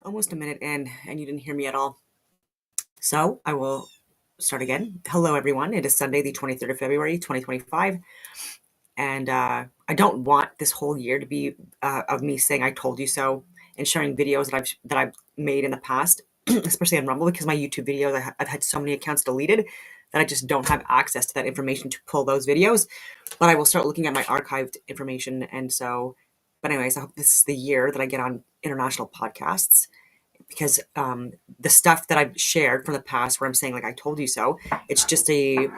Almost a minute in, and you didn't hear me at all. So I will start again. Hello, everyone. It is Sunday, the 23rd of February, 2025. And I don't want this whole year to be of me saying "I told you so" and sharing videos that I've made in the past, especially on Rumble, because my YouTube videos I've had so many accounts deleted that I just don't have access to that information to pull those videos. But I will start looking at my archived information, and so. But anyways, I hope this is the year that I get on international podcasts because the stuff that I've shared from the past, where I'm saying like "I told you so," it's just a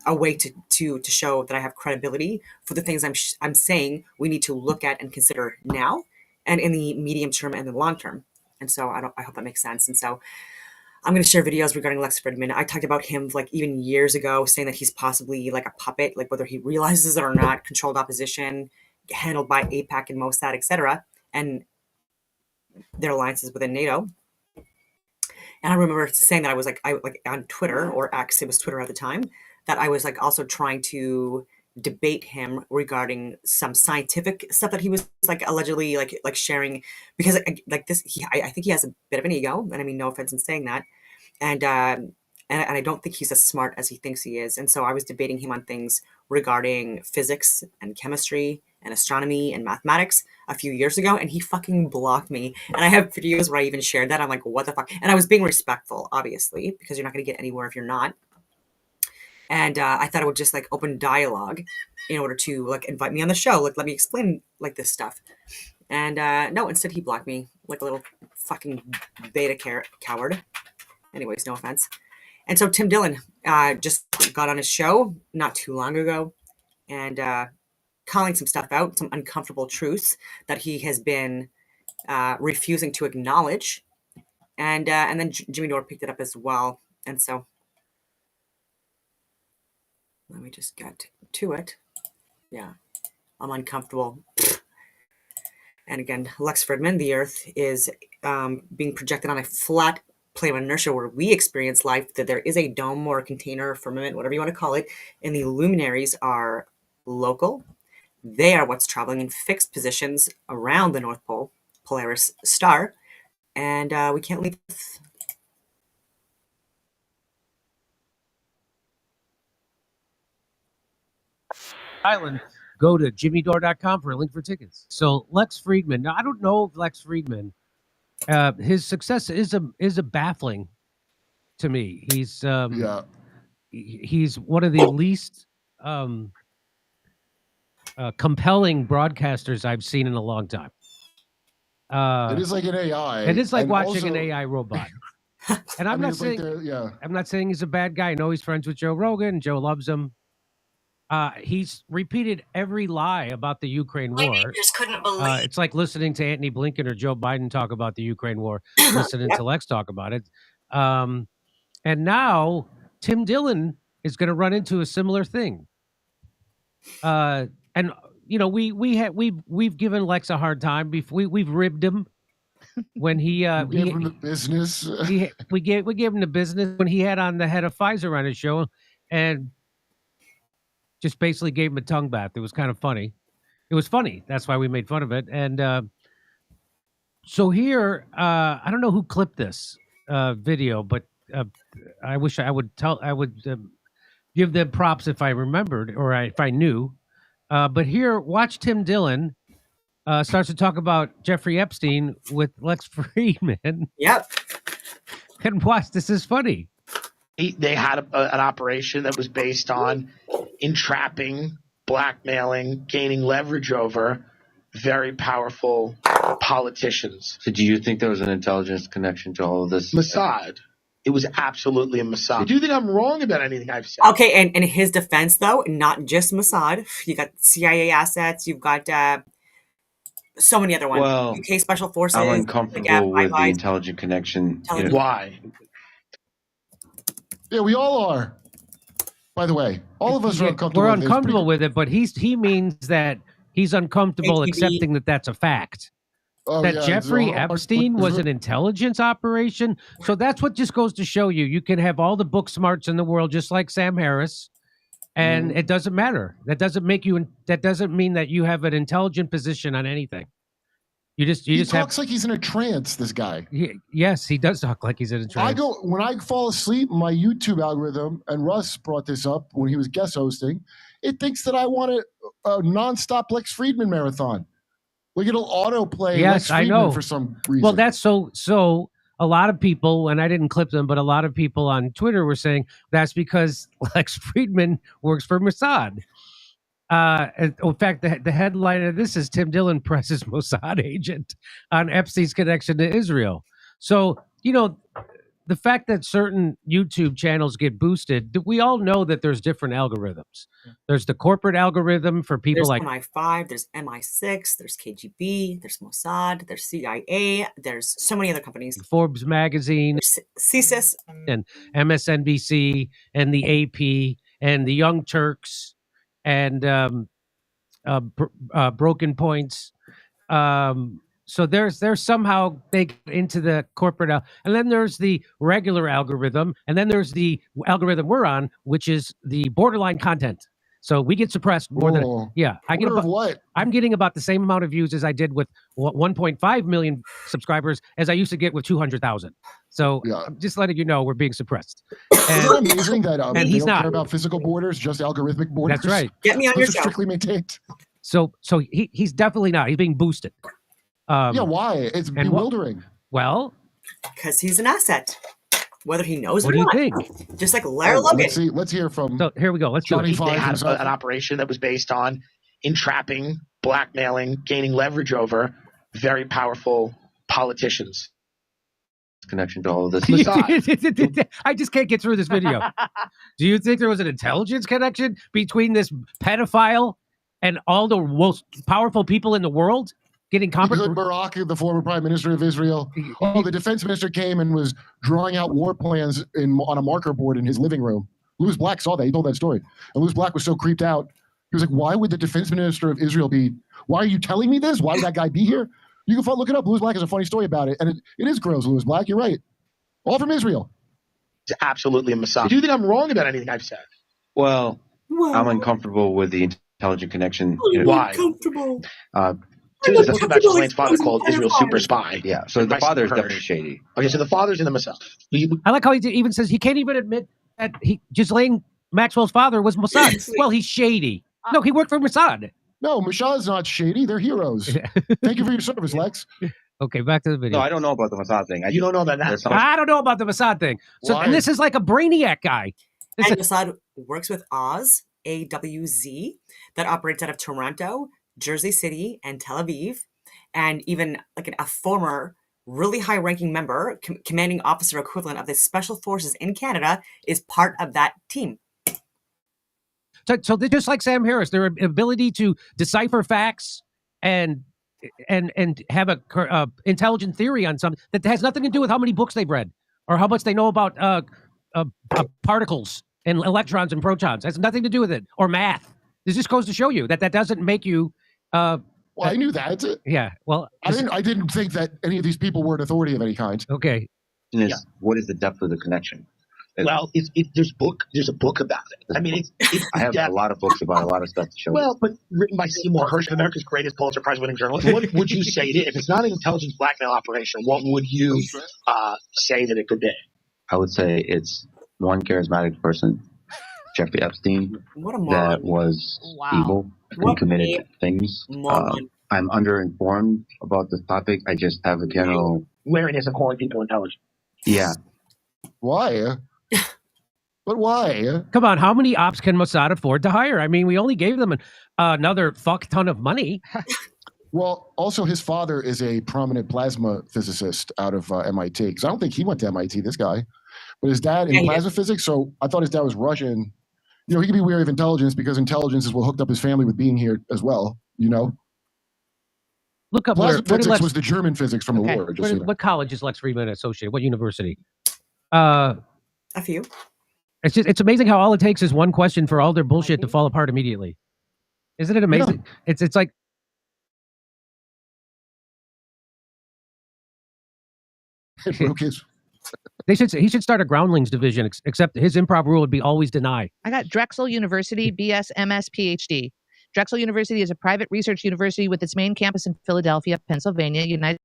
way to show that I have credibility for the things I'm saying. We need to look at and consider now, and in the medium term and the long term. And so I hope that makes sense. And so I'm going to share videos regarding Lex Fridman. I talked about him like even years ago, saying that he's possibly like a puppet, like whether he realizes it or not, controlled opposition, handled by APAC and Mossad, etc., and their alliances within NATO. And I remember saying that I was like on Twitter or X, it was Twitter at the time, that I was like also trying to debate him regarding some scientific stuff that he was like allegedly like sharing because like this I think he has a bit of an ego, and I mean no offense in saying that, and I don't think he's as smart as he thinks he is. And so I was debating him on things regarding physics and chemistry and astronomy and mathematics a few years ago, and he fucking blocked me. And I have videos where I even shared that. I'm like, what the fuck? And I was being respectful, obviously, because you're not going to get anywhere if you're not. And I thought it would just like open dialogue in order to like invite me on the show, like let me explain like this stuff. And no, instead he blocked me like a little fucking beta coward. Anyways, no offense. And so Tim Dillon just got on his show not too long ago and calling some stuff out, some uncomfortable truths that he has been refusing to acknowledge. And then Jimmy Dore picked it up as well. And so let me just get to it. Yeah, I'm uncomfortable. And again, Lex Fridman, the Earth is being projected on a flat plane of inertia where we experience life, that there is a dome or a container, firmament, whatever you want to call it, and the luminaries are local. They are what's traveling in fixed positions around the North Pole, Polaris star, and we can't leave. Island. Go to jimmydore.com for a link for tickets. So Lex Fridman. Now I don't know if Lex Fridman. His success is a baffling to me. He's he's one of the least compelling broadcasters I've seen in a long time. It is like an AI. It is like watching an AI robot. And I'm not saying I'm not saying he's a bad guy. I know he's friends with Joe Rogan. Joe loves him. He's repeated every lie about the Ukraine war. I just couldn't believe. It's like listening to Antony Blinken or Joe Biden talk about the Ukraine war, listening to Lex talk about it. And now Tim Dillon is going to run into a similar thing. And you know, we've given Lex a hard time before. We've ribbed him when he gave him the business. we gave him the business when he had on the head of Pfizer on his show, and just basically gave him a tongue bath. It was kind of funny. It was funny. That's why we made fun of it. And so here, I don't know who clipped this video, but I wish I would give them props if I remembered or if I knew. But here, watch Tim Dillon starts to talk about Jeffrey Epstein with Lex Fridman. Yep. And watch, this is funny. They had an operation that was based on entrapping, blackmailing, gaining leverage over very powerful politicians. So do you think there was an intelligence connection to all of this? Mossad. It was absolutely a Mossad. Do you think I'm wrong about anything I've said? Okay, and in his defense, though, not just Mossad. You got CIA assets. You've got so many other ones. Well, UK Special Forces. I'm uncomfortable with the intelligent connection. Why? Yeah, we all are. By the way, all of us are uncomfortable. We're uncomfortable with it, but he means that he's uncomfortable ATV. accepting that that's a fact. That Jeffrey Epstein was an intelligence operation. So that's what just goes to show you. You can have all the book smarts in the world, just like Sam Harris, and it doesn't matter. That doesn't make you. That doesn't mean that you have an intelligent position on anything. You He just have. talks like he's in a trance, this guy. Yes, he does talk like he's in a trance. When I fall asleep, my YouTube algorithm, and Russ brought this up when he was guest hosting, it thinks that I want a nonstop Lex Fridman marathon. Like it'll autoplay Yes, Lex I Fridman know. for some reason. Well, that's so a lot of people, and I didn't clip them, but a lot of people on Twitter were saying that's because Lex Fridman works for Mossad. In fact, the headline of this is Tim Dillon presses Mossad agent on Epstein's connection to Israel. So, the fact that certain YouTube channels get boosted, we all know that there's different algorithms. There's the corporate algorithm for people There's like MI5, there's MI6, there's KGB, there's Mossad, there's CIA, there's so many other companies. Forbes magazine, CSIS, and MSNBC, and the AP, and the Young Turks, and Broken Points. So there's somehow they get into the corporate, and then there's the regular algorithm, and then there's the algorithm we're on, which is the borderline content. So we get suppressed more than I get about what? I'm getting about the same amount of views as I did with 1.5 million subscribers as I used to get with 200,000. So I'm just letting you know we're being suppressed. Isn't it amazing that and they he's don't not care about physical borders, just algorithmic borders? That's right. Get me on your Those are show. strictly maintained. So he's definitely not. He's being boosted. Why? It's bewildering. Well, because he's an asset, whether he knows what or do you not. think? Just like Larry Logan. Let's hear from. So here we go. Let's Johnny do it. They had an operation that was based on entrapping, blackmailing, gaining leverage over very powerful politicians. Connection to all of this. I just can't get through this video. Do you think there was an intelligence connection between this pedophile and all the most powerful people in the world getting competent? Barack, the former prime minister of Israel. Oh, the defense minister came and was drawing out war plans on a marker board in his living room. Louis Black saw that. He told that story. And Louis Black was so creeped out. He was like, why would the defense minister of Israel why are you telling me this? Why would that guy be here? You can look it up. Louis Black has a funny story about it. And it is gross, Louis Black. You're right. All from Israel. It's absolutely a Mossad. Do you think I'm wrong about anything I've said? Well, I'm uncomfortable with the intelligent connection. Why? Uncomfortable. There's a book about Ghislaine's father called Israel's Super Spy. Yeah, so the father is definitely shady. Okay, so the father's in the Mossad. I like how he even says he can't even admit that Ghislaine Maxwell's father was Mossad. Well, he's shady. No, he worked for Mossad. No, Mossad's not shady. They're heroes. Thank you for your service, Lex. Okay, back to the video. No, I don't know about the Mossad thing. You don't know about that. I don't know about the Mossad thing. So, and this is like a brainiac guy. And Mossad works with Oz, AWZ, that operates out of Toronto, Jersey City, and Tel Aviv, and even like a former really high-ranking member, commanding officer equivalent of the Special Forces in Canada, is part of that team. So they're just like Sam Harris, their ability to decipher facts and have a intelligent theory on something that has nothing to do with how many books they've read or how much they know about particles and electrons and protons. It has nothing to do with it, or math. This just goes to show you that doesn't make you. Well, I knew that. Yeah. Well, I didn't think that any of these people were an authority of any kind. Okay. What is the depth of the connection? Well, there's a book about it. I mean, I have a lot of books about a lot of stuff to show. Well, but written by Seymour Hersh, America's greatest Pulitzer Prize-winning journalist. What would you say it is? If it's not an intelligence blackmail operation, what would you say that it could be? I would say it's one charismatic person, Jeffrey Epstein, that was evil and committed things. I'm underinformed about this topic. I just have a general wariness of calling people intelligent. Yeah. Why? But why? Come on, how many ops can Mossad afford to hire? I mean, we only gave them another fuck ton of money. Well, also his father is a prominent plasma physicist out of MIT. Because I don't think he went to MIT, this guy. But his dad in plasma physics, so I thought his dad was Russian. You know, he could be wary of intelligence because intelligence is what hooked up his family with being here as well, you know? Look up plasma physics was the German physics from the war. What college is Lex Fridman associated? What university? A few. It's amazing how all it takes is one question for all their bullshit to fall apart immediately. Isn't it amazing? Yeah. It's like he should start a groundlings division, except his improv rule would be always deny. I got Drexel University, BS, MS, PhD. Drexel University is a private research university with its main campus in Philadelphia, Pennsylvania, United.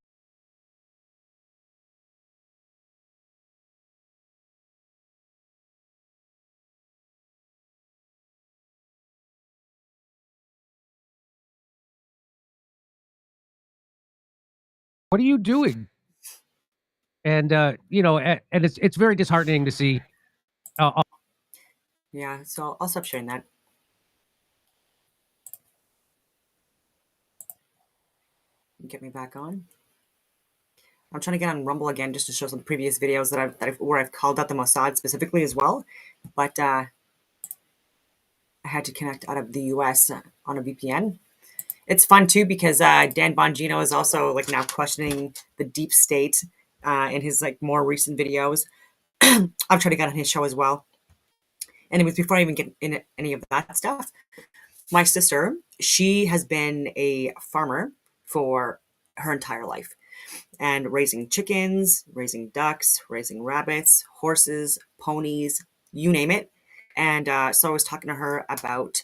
What are you doing? And and it's very disheartening to see. Yeah, so I'll stop sharing that. Get me back on. I'm trying to get on Rumble again just to show some previous videos where I've called out the Mossad specifically as well, but I had to connect out of the US on a VPN. It's fun too because Dan Bongino is also like now questioning the deep state in his like more recent videos. I've tried to get on his show as well, and it was before I even get in any of that stuff. My sister, she has been a farmer for her entire life, and raising chickens, raising ducks, raising rabbits, horses, ponies, you name it. And so I was talking to her about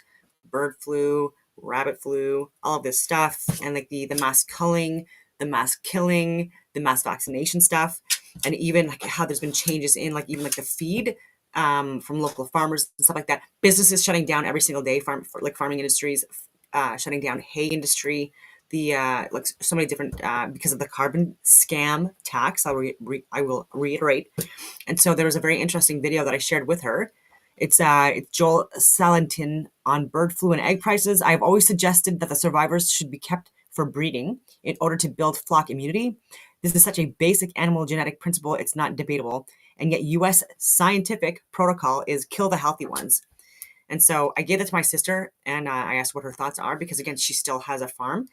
bird flu, rabbit flu, all of this stuff, and like the mass culling, the mass killing, the mass vaccination stuff, and even like how there's been changes in like even like the feed from local farmers and stuff like that. Businesses shutting down every single day, farming industries shutting down, hay industry, the like so many different because of the carbon scam tax. I will reiterate. And so there was a very interesting video that I shared with her. It's Joel Salatin on bird flu and egg prices. I've always suggested that the survivors should be kept for breeding in order to build flock immunity. This is such a basic animal genetic principle, it's not debatable. And yet US scientific protocol is kill the healthy ones. And so I gave that to my sister, and I asked what her thoughts are, because again, she still has a farm,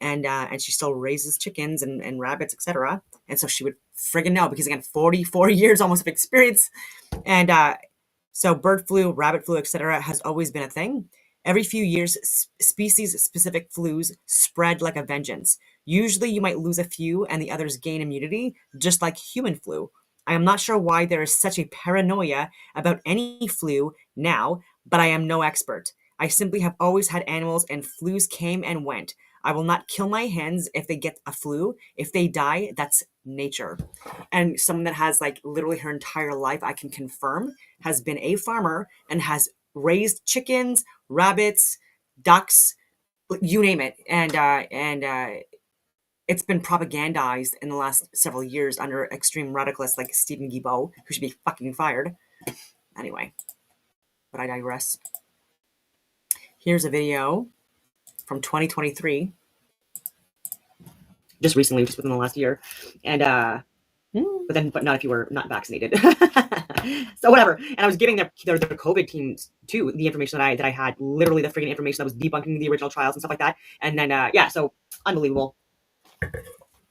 and she still raises chickens and rabbits, etc. And so she would friggin' know, because again, 44 years almost of experience. And so bird flu, rabbit flu, etc. has always been a thing. Every few years, species-specific flus spread like a vengeance. Usually you might lose a few and the others gain immunity, just like human flu. I am not sure why there is such a paranoia about any flu now, but I am no expert. I simply have always had animals and flus came and went. I will not kill my hens if they get a flu. If they die, that's nature. And someone that has like literally her entire life, I can confirm, has been a farmer and has raised chickens, rabbits, ducks, you name it. And it's been propagandized in the last several years under extreme radicalists like Stephen Guilbeault, who should be fucking fired. Anyway, but I digress. Here's a video from 2023. Just recently, just within the last year. And but not if you were not vaccinated. So whatever. And I was giving the COVID teams too the information that I had, literally the freaking information that was debunking the original trials and stuff like that. And then yeah, so unbelievable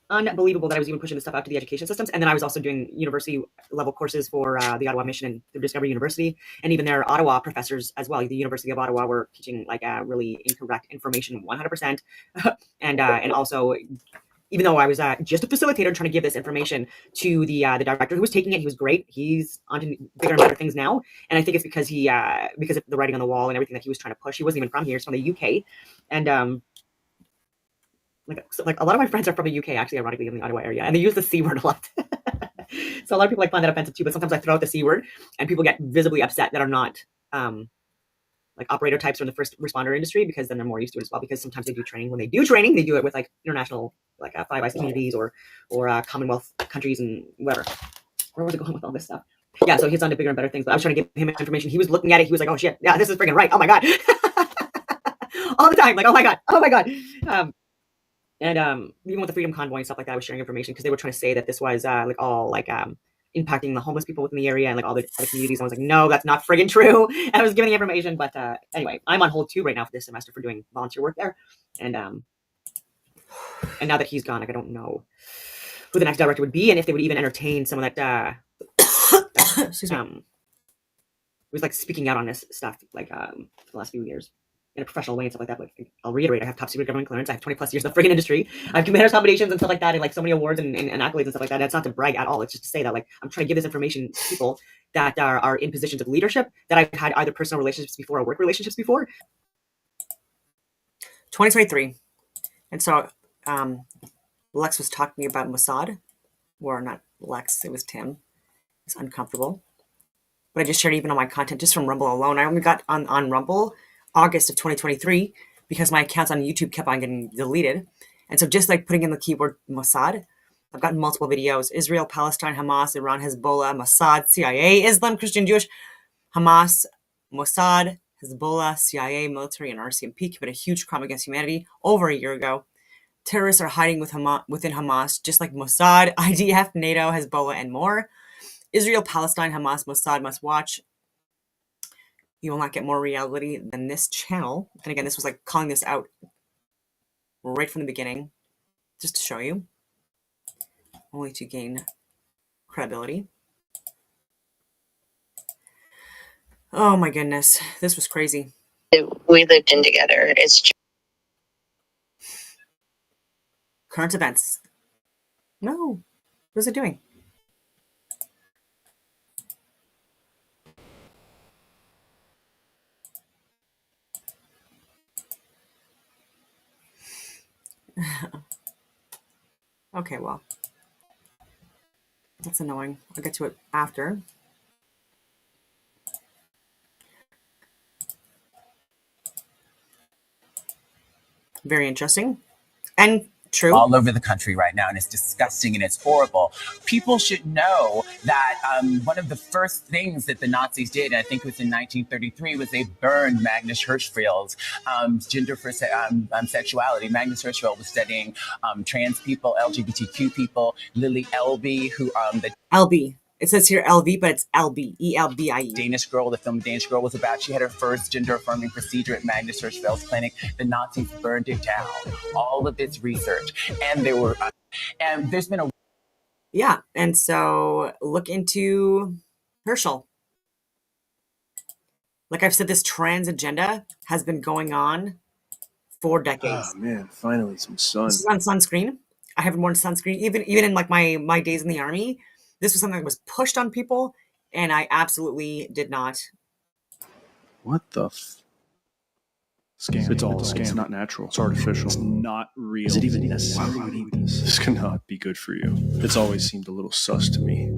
that I was even pushing this stuff out to the education systems. And then I was also doing university level courses for the Ottawa Mission and the Discovery University, and even their Ottawa professors as well. The University of Ottawa were teaching like really incorrect information 100%. And also, even though I was just a facilitator trying to give this information to the director who was taking it, he was great. He's on to bigger and better things now. And I think it's because because of the writing on the wall and everything that he was trying to push. He wasn't even from here. He's from the UK. And like a lot of my friends are from the UK, actually, ironically, in the Ottawa area, and they use the C word a lot. So a lot of people like find that offensive too, but sometimes I throw out the C word and people get visibly upset that are not like operator types from the first responder industry, because then they're more used to it as well, because sometimes they do training. When they do training, they do it with like international, like Five Eyes communities or Commonwealth countries and whatever. Where was it going with all this stuff? Yeah, so he's on to bigger and better things, but I was trying to give him information. He was looking at it. He was like, oh shit, yeah, this is freaking right. Oh my God. All the time. Like, oh my God. Oh my God. And even with the Freedom Convoy and stuff like that, I was sharing information because they were trying to say that this was like all like impacting the homeless people within the area and like all the other communities. I was like, no, that's not friggin' true. And I was giving information, but anyway, I'm on hold too right now for this semester for doing volunteer work there. And now that he's gone, like I don't know who the next director would be and if they would even entertain someone that was like speaking out on this stuff like the last few years in a professional way and stuff like that. Like I'll reiterate, I have top secret government clearance. I have 20 plus years in the friggin' industry. I have committed combinations and stuff like that, and like so many awards and accolades and stuff like that. That's not to brag at all. It's just to say that like I'm trying to give this information to people that are in positions of leadership that I've had either personal relationships before or work relationships before. 2023. And so Lex was talking about Mossad, or not Lex, it was Tim. It's uncomfortable. But I just shared even on my content just from Rumble alone. I only got on Rumble August of 2023 because my accounts on YouTube kept on getting deleted. And so just like putting in the keyword Mossad, I've gotten multiple videos. Israel, Palestine, Hamas, Iran, Hezbollah, Mossad, CIA, Islam, Christian, Jewish, Hamas, Mossad, Hezbollah, CIA, military, and RCMP committed a huge crime against humanity over a year ago. Terrorists are hiding within Hamas, just like Mossad, IDF, NATO, Hezbollah, and more. Israel, Palestine, Hamas, Mossad must watch. You will not get more reality than this channel. And again, this was like calling this out right from the beginning, just to show you, only to gain credibility. Oh my goodness, this was crazy. We lived in together. It's Current events. No, what is it doing? Okay, well, that's annoying. I'll get to it after. Very interesting and true. All over the country right now, and it's disgusting and it's horrible. People should know that one of the first things that the Nazis did, I think it was in 1933, was they burned Magnus Hirschfeld's gender for sexuality. Magnus Hirschfeld was studying trans people, LGBTQ people. Lily Elby, who the LB. It says here LV, but it's LB, E-L-B-I-E. Danish Girl, the film Danish Girl was about. She had her first gender-affirming procedure at Magnus Hirschfeld's clinic. The Nazis burned it down. All of this research. And there were, and there's been a... Yeah, and so look into Herschel. Like I've said, this trans agenda has been going on for decades. Oh man, finally some sun. This is on sunscreen. I haven't worn sunscreen, even in like my days in the army. This was something that was pushed on people, and I absolutely did not. What the scam? It's all a scam. It's not natural. It's artificial. It's not real. Is it even necessary? Why would we eat this? This cannot be good for you. It's always seemed a little sus to me.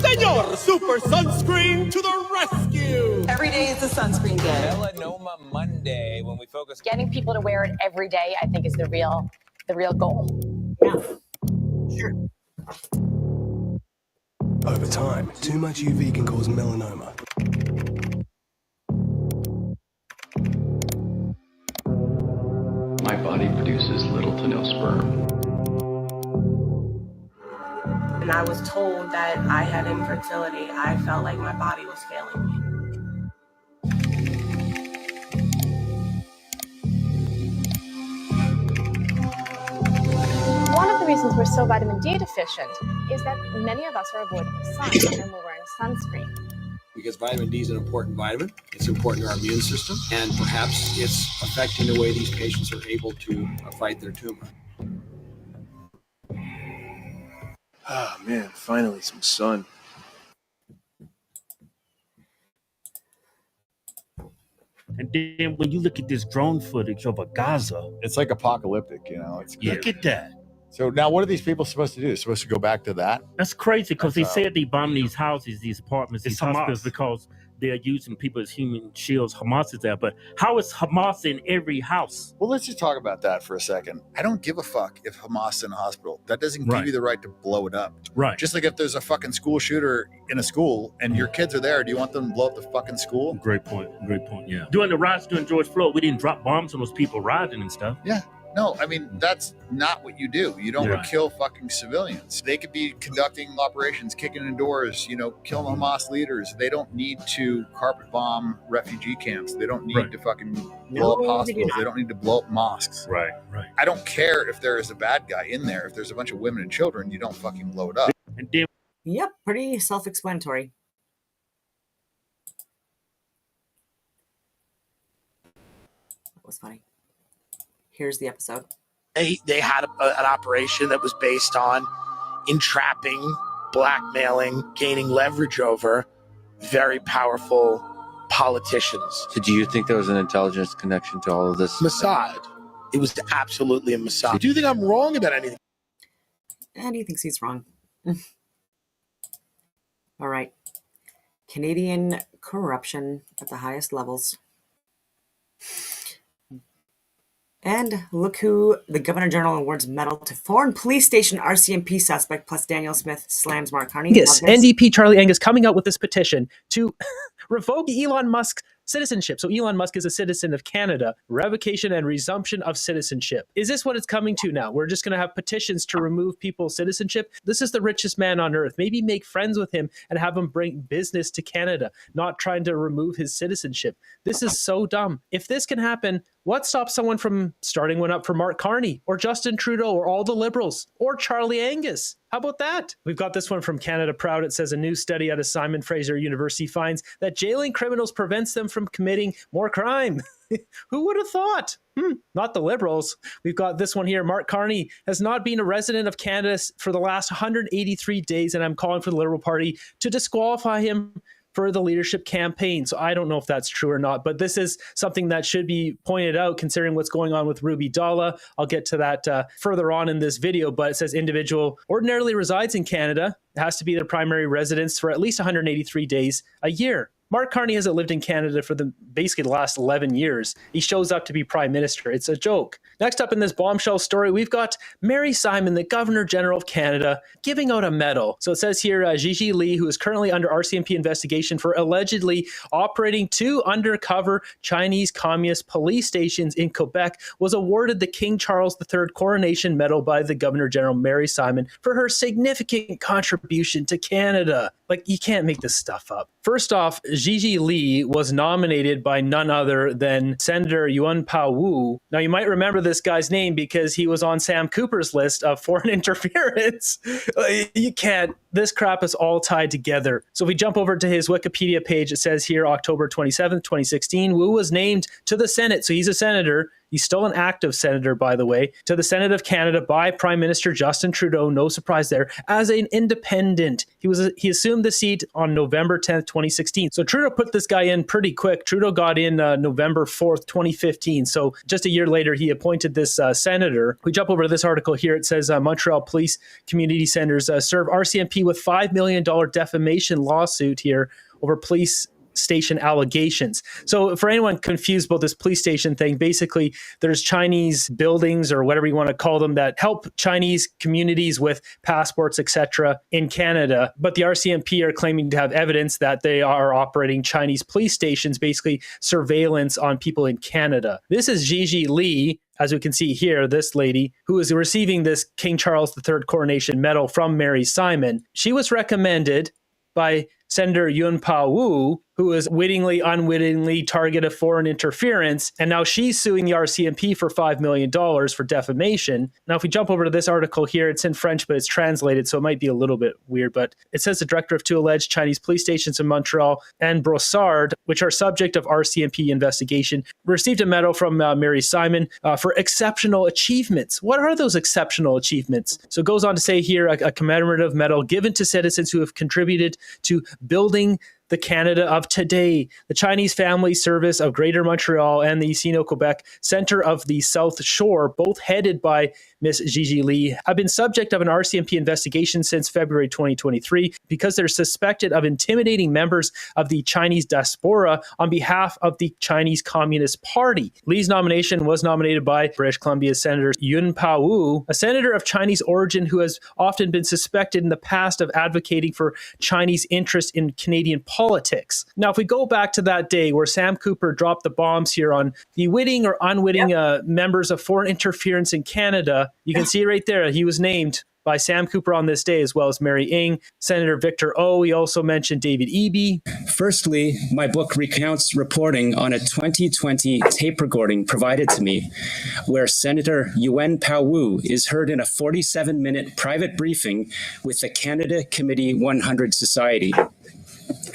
Senor Super Sunscreen to the rescue! Every day is a sunscreen day. Melanoma Monday, when we focus... Getting people to wear it every day, I think, is the real goal. Yeah, sure. Over time, too much UV can cause melanoma. My body produces little to no sperm. And I was told that I had infertility. I felt like my body was failing me. One of the reasons we're so vitamin D deficient is that many of us are avoiding the sun and we're wearing sunscreen. Because vitamin D is an important vitamin. It's important to our immune system, and perhaps it's affecting the way these patients are able to fight their tumor. Ah man, finally some sun. And then when you look at this drone footage of a Gaza, it's like apocalyptic, you know. It's look at that. So now what are these people supposed to do? They're supposed to go back to that? That's crazy because they said they bombed these houses, these apartments, these hospitals because they're using people as human shields. Hamas is there. But how is Hamas in every house? Well, let's just talk about that for a second. I don't give a fuck if Hamas is in a hospital. That doesn't give you the right to blow it up. Right. Just like if there's a fucking school shooter in a school and your kids are there, do you want them to blow up the fucking school? Great point. Great point, yeah. During the riots during George Floyd, we didn't drop bombs on those people rioting and stuff. Yeah. No, I mean, that's not what you do. You don't kill fucking civilians. They could be conducting operations, kicking in doors, you know, killing Hamas leaders. They don't need to carpet bomb refugee camps. They don't need to fucking blow up hospitals. They don't need to blow up mosques. Right. I don't care if there is a bad guy in there. If there's a bunch of women and children, you don't fucking blow it up. And then, yep, pretty self-explanatory. was funny. Here's the episode. They had an operation that was based on entrapping, blackmailing, gaining leverage over very powerful politicians. So do you think there was an intelligence connection to all of this? Mossad. It was absolutely a Mossad. Do you think I'm wrong about anything? And he thinks he's wrong. All right. Canadian corruption at the highest levels. And look who the Governor General awards medal to foreign police station RCMP suspect plus Daniel Smith slams Mark Carney. Yes, NDP Charlie Angus coming out with this petition to revoke Elon Musk's citizenship. So Elon Musk is a citizen of Canada. Revocation and resumption of citizenship. Is this what it's coming to now? We're just going to have petitions to remove people's citizenship? This is the richest man on earth. Maybe make friends with him and have him bring business to Canada, not trying to remove his citizenship. This is so dumb. If this can happen, what stops someone from starting one up for Mark Carney or Justin Trudeau or all the Liberals or Charlie Angus? How about that? We've got this one from Canada Proud. It says a new study out of Simon Fraser University finds that jailing criminals prevents them from committing more crime. Who would have thought? Not the Liberals. We've got this one here. Mark Carney has not been a resident of Canada for the last 183 days, and I'm calling for the Liberal Party to disqualify him for the leadership campaign. So I don't know if that's true or not, but this is something that should be pointed out considering what's going on with Ruby Dalla. I'll get to that further on in this video, but it says individual ordinarily resides in Canada. It has to be their primary residence for at least 183 days a year. Mark Carney hasn't lived in Canada for basically the last 11 years. He shows up to be prime minister. It's a joke. Next up in this bombshell story, we've got Mary Simon, the Governor General of Canada, giving out a medal. So it says here, Gigi Lee, who is currently under RCMP investigation for allegedly operating 2 undercover Chinese communist police stations in Quebec, was awarded the King Charles III Coronation Medal by the Governor General Mary Simon for her significant contribution to Canada. Like, you can't make this stuff up. First off, Gigi Lee was nominated by none other than Senator Yuan Pao Wu. Now, you might remember this guy's name because he was on Sam Cooper's list of foreign interference. You can't. This crap is all tied together. So if we jump over to his Wikipedia page, it says here, October 27th, 2016, Wu was named to the Senate. So he's a senator. He's still an active senator, by the way, to the Senate of Canada by Prime Minister Justin Trudeau. No surprise there. As an independent, he assumed the seat on November 10th, 2016. So Trudeau put this guy in pretty quick. Trudeau got in November 4th, 2015. So just a year later, he appointed this senator. We jump over to this article here. It says Montreal Police Community Centers serve RCMP with $5 million defamation lawsuit here over police station allegations. So for anyone confused about this police station thing, basically there's Chinese buildings or whatever you want to call them that help Chinese communities with passports, etc. in Canada. But the RCMP are claiming to have evidence that they are operating Chinese police stations, basically surveillance on people in Canada. This is Gigi Lee, as we can see here, this lady who is receiving this King Charles III Coronation Medal from Mary Simon. She was recommended by Senator Yuan Pao Wu, who is unwittingly target of foreign interference, and now she's suing the RCMP for $5 million for defamation. Now, if we jump over to this article here, it's in French, but it's translated, so it might be a little bit weird, but it says the director of 2 alleged Chinese police stations in Montreal and Brossard, which are subject of RCMP investigation, received a medal from Mary Simon for exceptional achievements. What are those exceptional achievements? So it goes on to say here, a commemorative medal given to citizens who have contributed to building the Canada of today. The Chinese Family Service of Greater Montreal and the Sino-Quebec Center of the South Shore, both headed by Miss Gigi Lee, have been subject of an RCMP investigation since February 2023 because they're suspected of intimidating members of the Chinese diaspora on behalf of the Chinese Communist Party. Lee's nomination was nominated by British Columbia Senator Yuan Pao Wu, a senator of Chinese origin who has often been suspected in the past of advocating for Chinese interest in Canadian politics. Now, if we go back to that day where Sam Cooper dropped the bombs here on the witting or unwitting members of foreign interference in Canada, you can see right there, he was named by Sam Cooper on this day, as well as Mary Ng, Senator Victor O. He also mentioned David Eby. Firstly, my book recounts reporting on a 2020 tape recording provided to me, where Senator Yuan Pao Wu is heard in a 47-minute private briefing with the Canada Committee 100 Society.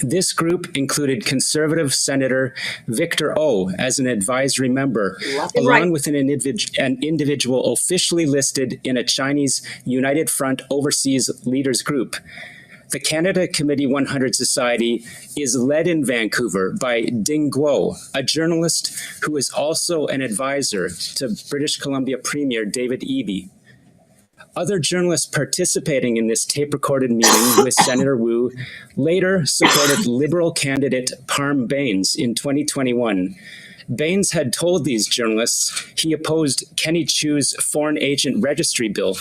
This group included conservative Senator Victor O as an advisory member, along with an individual officially listed in a Chinese United Front Overseas Leaders Group. The Canada Committee 100 Society is led in Vancouver by Ding Guo, a journalist who is also an advisor to British Columbia Premier David Eby. Other journalists participating in this tape-recorded meeting with Senator Wu later supported Liberal candidate Parm Bains in 2021. Bains had told these journalists he opposed Kenny Chu's Foreign Agent Registry Bill,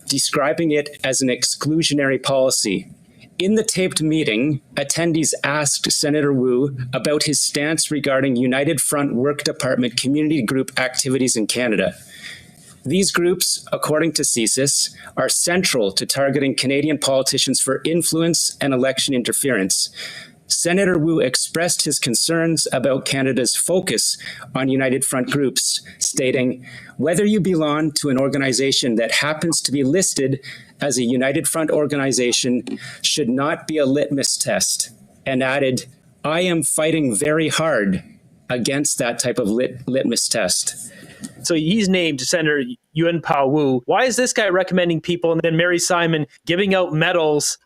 describing it as an exclusionary policy. In the taped meeting, attendees asked Senator Wu about his stance regarding United Front Work Department community group activities in Canada. These groups, according to CSIS, are central to targeting Canadian politicians for influence and election interference. Senator Wu expressed his concerns about Canada's focus on United Front groups, stating, "Whether you belong to an organization that happens to be listed as a United Front organization should not be a litmus test," and added, "I am fighting very hard against that type of litmus test." So he's named Senator Yuen Pao Wu. Why is this guy recommending people and then Mary Simon giving out medals?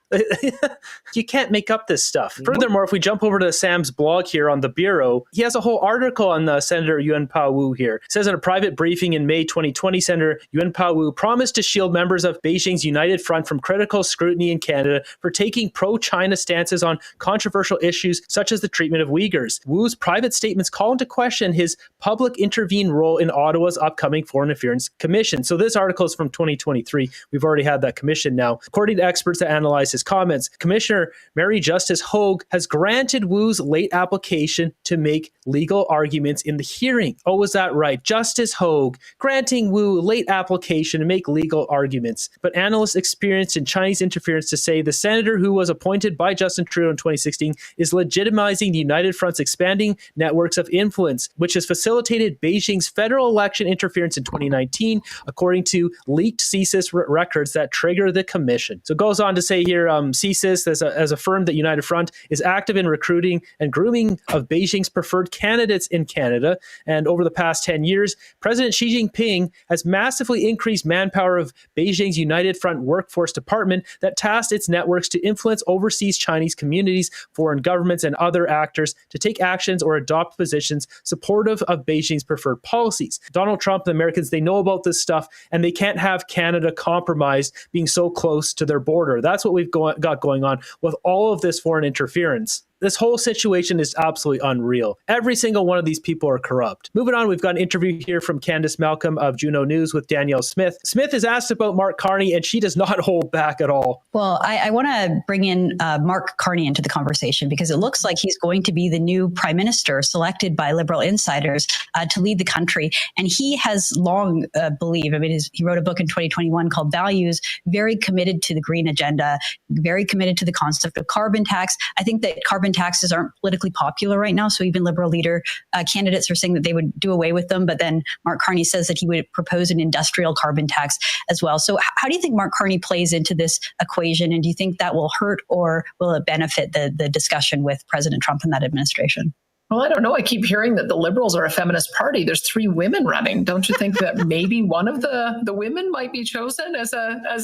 You can't make up this stuff. Furthermore, if we jump over to Sam's blog here on the Bureau, he has a whole article on Senator Yuen Pao Wu here. It says in a private briefing in May 2020, Senator Yuen Pao Wu promised to shield members of Beijing's United Front from critical scrutiny in Canada for taking pro-China stances on controversial issues such as the treatment of Uyghurs. Wu's private statements call into question his public intervene role in Ottawa's upcoming Foreign Affairs Commission. So this article is from 2023. We've already had that commission now. According to experts that analyze his comments, Commissioner Mary Justice Hogue has granted Wu's late application to make legal arguments in the hearing. Oh, was that right? Justice Hogue granting Wu late application to make legal arguments. But analysts experienced in Chinese interference to say the senator who was appointed by Justin Trudeau in 2016 is legitimizing the United Front's expanding networks of influence, which has facilitated Beijing's federal election interference in 2019, according to leaked CSIS records that trigger the commission. So it goes on to say here, CSIS, as a firm that United Front is active in recruiting and grooming of Beijing's preferred candidates in Canada. And over the past 10 years, President Xi Jinping has massively increased manpower of Beijing's United Front Workforce Department that tasked its networks to influence overseas Chinese communities, foreign governments, and other actors to take actions or adopt positions supportive of Beijing's preferred policies. Donald Trump and the Americans, they know about this stuff, and they can't have Canada compromised being so close to their border. That's what we've got going on with all of this foreign interference. This whole situation is absolutely unreal. Every single one of these people are corrupt. Moving on, we've got an interview here from Candace Malcolm of Juno News with Danielle Smith. Smith is asked about Mark Carney, and she does not hold back at all. Well, I want to bring in Mark Carney into the conversation because it looks like he's going to be the new prime minister selected by Liberal insiders to lead the country. And he has long believed, he wrote a book in 2021 called Values, very committed to the green agenda, very committed to the concept of carbon tax. I think that carbon taxes aren't politically popular right now. So even Liberal leader candidates are saying that they would do away with them. But then Mark Carney says that he would propose an industrial carbon tax as well. So how do you think Mark Carney plays into this equation? And do you think that will hurt or will it benefit the discussion with President Trump and that administration? Well, I don't know. I keep hearing that the Liberals are a feminist party. There's 3 women running. Don't you think that maybe one of the women might be chosen as the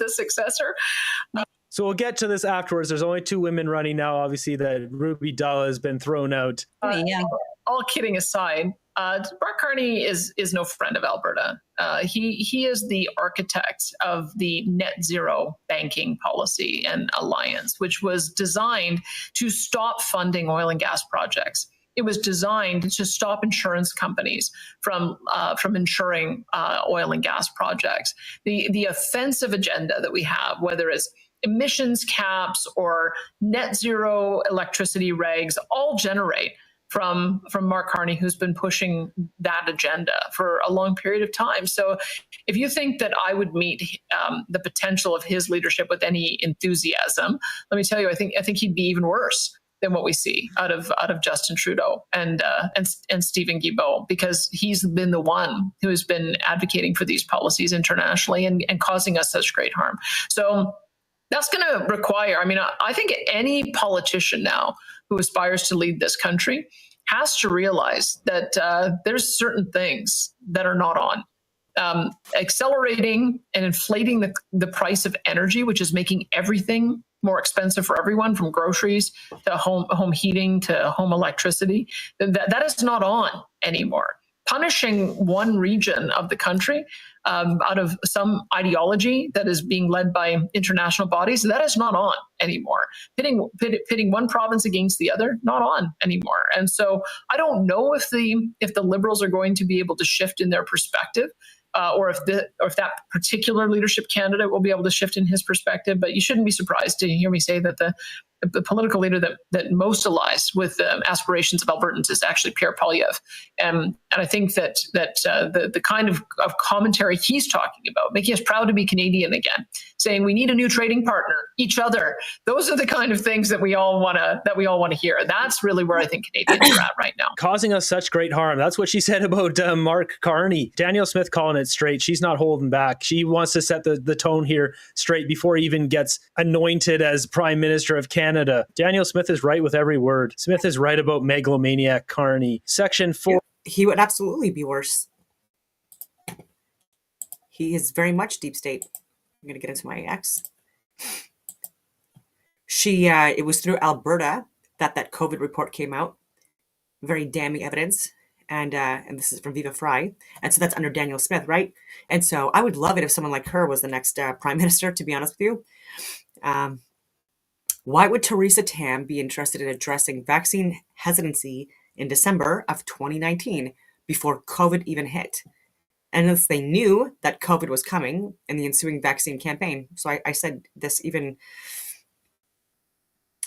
successor? So we'll get to this afterwards. There's only 2 women running now. Obviously, that Ruby Dalla has been thrown out. All kidding aside, Mark Carney is no friend of Alberta. He is the architect of the net zero banking policy and alliance, which was designed to stop funding oil and gas projects. It was designed to stop insurance companies from insuring oil and gas projects. The offensive agenda that we have, whether it's emissions caps or net zero electricity regs, all generate from Mark Carney, who's been pushing that agenda for a long period of time. So if you think that I would meet the potential of his leadership with any enthusiasm, let me tell you, I think he'd be even worse than what we see out of Justin Trudeau and Stephen Guilbeault, because he's been the one who has been advocating for these policies internationally and causing us such great harm. So That's going to require, I think any politician now who aspires to lead this country has to realize that there's certain things that are not on. Accelerating and inflating the price of energy, which is making everything more expensive for everyone, from groceries to home heating to home electricity, that is not on anymore. Punishing one region of the country out of some ideology that is being led by international bodies, that is not on anymore. Pitting one province against the other, not on anymore. And so I don't know if the Liberals are going to be able to shift in their perspective, or if that particular leadership candidate will be able to shift in his perspective. But you shouldn't be surprised to hear me say that the political leader that most aligns with the aspirations of Albertans is actually Pierre Poilievre. And I think that the kind of commentary he's talking about, making us proud to be Canadian again, saying we need a new trading partner, each other, those are the kind of things that we all want to hear. That's really where I think Canadians are at right now. Causing us such great harm. That's what she said about Mark Carney. Danielle Smith calling it straight. She's not holding back. She wants to set the tone here straight before he even gets anointed as Prime Minister of Canada. Danielle Smith is right with every word. Smith is right about megalomaniac Carney. Section 4. He would absolutely be worse. He is very much deep state. I'm going to get into my ex. It was through Alberta that COVID report came out. Very damning evidence. And this is from Viva Fry. And so that's under Danielle Smith, right? And so I would love it if someone like her was the next Prime Minister, to be honest with you. Why would Theresa Tam be interested in addressing vaccine hesitancy in December of 2019 before COVID even hit? Unless they knew that COVID was coming in the ensuing vaccine campaign. So I said this even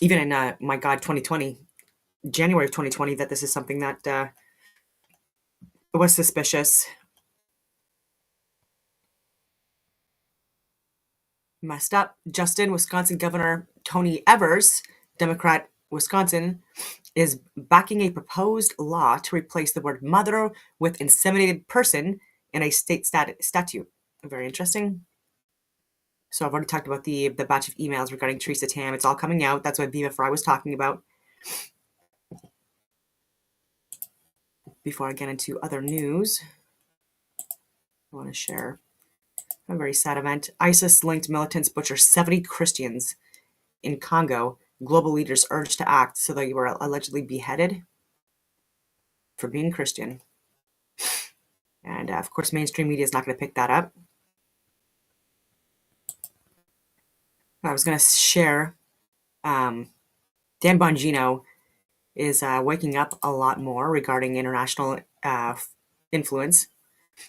in, 2020, January of 2020, that this is something that was suspicious. Messed up. Justin, Wisconsin Governor Tony Evers, Democrat, Wisconsin, is backing a proposed law to replace the word mother with inseminated person in a state statute. Very interesting. So I've already talked about the batch of emails regarding Theresa Tam. It's all coming out. That's what Viva Fry was talking about. Before I get into other news, I want to share a very sad event. ISIS-linked militants butcher 70 Christians in Congo. Global leaders urged to act, so they were allegedly beheaded for being Christian. And of course, mainstream media is not going to pick that up. I was going to share Dan Bongino is waking up a lot more regarding international influence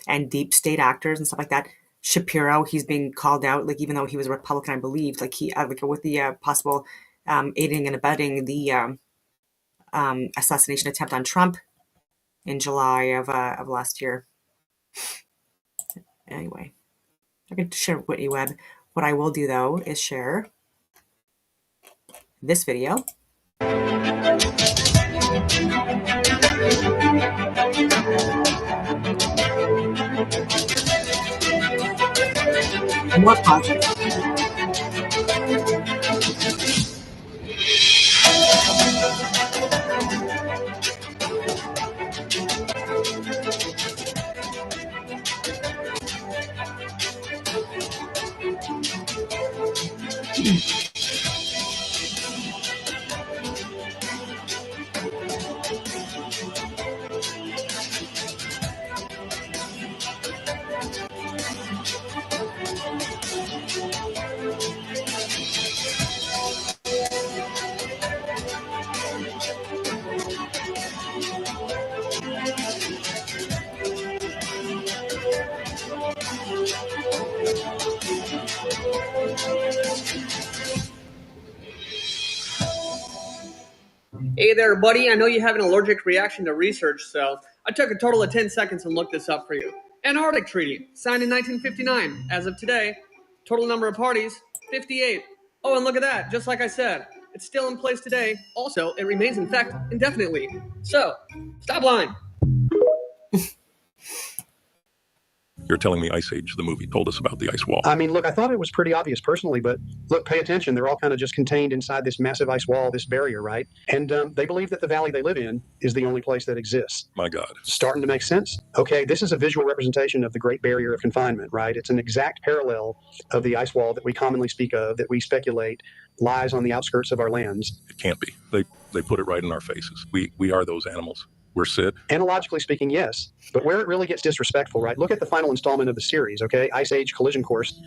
and deep state actors and stuff like that. Shapiro, he's being called out, like, even though he was a Republican, I believe, like he with the possible aiding and abetting the assassination attempt on Trump in July of last year. Anyway, I'm going to share Whitney Webb. What I will do, though, is share this video. More positive. Hey there, buddy. I know you have an allergic reaction to research, so I took a total of 10 seconds and looked this up for you. Antarctic Treaty, signed in 1959. As of today, total number of parties, 58. Oh, and look at that. Just like I said, it's still in place today. Also, it remains in effect indefinitely. So, stop lying. You're telling me Ice Age, the movie, told us about the ice wall. I mean, look, I thought it was pretty obvious personally, but look, pay attention. They're all kind of just contained inside this massive ice wall, this barrier, right? And they believe that the valley they live in is the only place that exists. My God. Starting to make sense? Okay, this is a visual representation of the Great Barrier of Confinement, right? It's an exact parallel of the ice wall that we commonly speak of, that we speculate lies on the outskirts of our lands. It can't be. They put it right in our faces. We are those animals. We're Sid. Analogically speaking, yes. But where it really gets disrespectful, right? Look at the final installment of the series, okay? Ice Age Collision Course.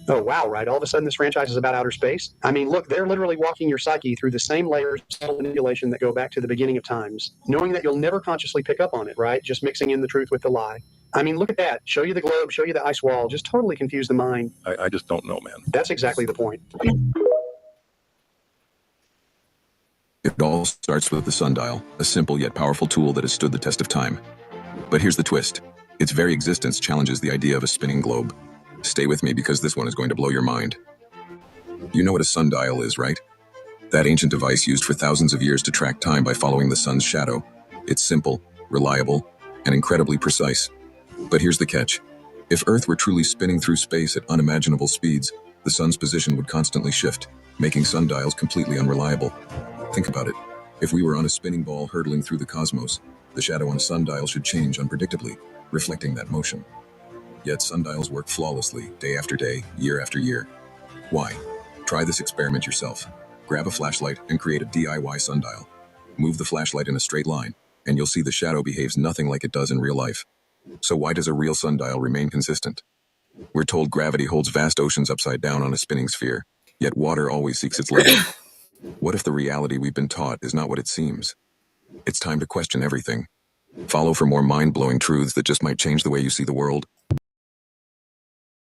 Oh, wow, right? All of a sudden this franchise is about outer space? I mean, look, they're literally walking your psyche through the same layers of manipulation that go back to the beginning of times, knowing that you'll never consciously pick up on it, right? Just mixing in the truth with the lie. I mean, look at that. Show you the globe, show you the ice wall, just totally confuse the mind. I just don't know, man. That's exactly the point. It all starts with the sundial, a simple yet powerful tool that has stood the test of time. But here's the twist. Its very existence challenges the idea of a spinning globe. Stay with me because this one is going to blow your mind. You know what a sundial is, right? That ancient device used for thousands of years to track time by following the sun's shadow. It's simple, reliable, and incredibly precise. But here's the catch. If Earth were truly spinning through space at unimaginable speeds, the sun's position would constantly shift, making sundials completely unreliable. Think about it. If we were on a spinning ball hurtling through the cosmos, the shadow on a sundial should change unpredictably, reflecting that motion. Yet sundials work flawlessly, day after day, year after year. Why? Try this experiment yourself. Grab a flashlight and create a DIY sundial. Move the flashlight in a straight line, and you'll see the shadow behaves nothing like it does in real life. So why does a real sundial remain consistent? We're told gravity holds vast oceans upside down on a spinning sphere, yet water always seeks its level. What if the reality we've been taught is not what it seems? It's time to question everything. Follow for more mind-blowing truths that just might change the way you see the world.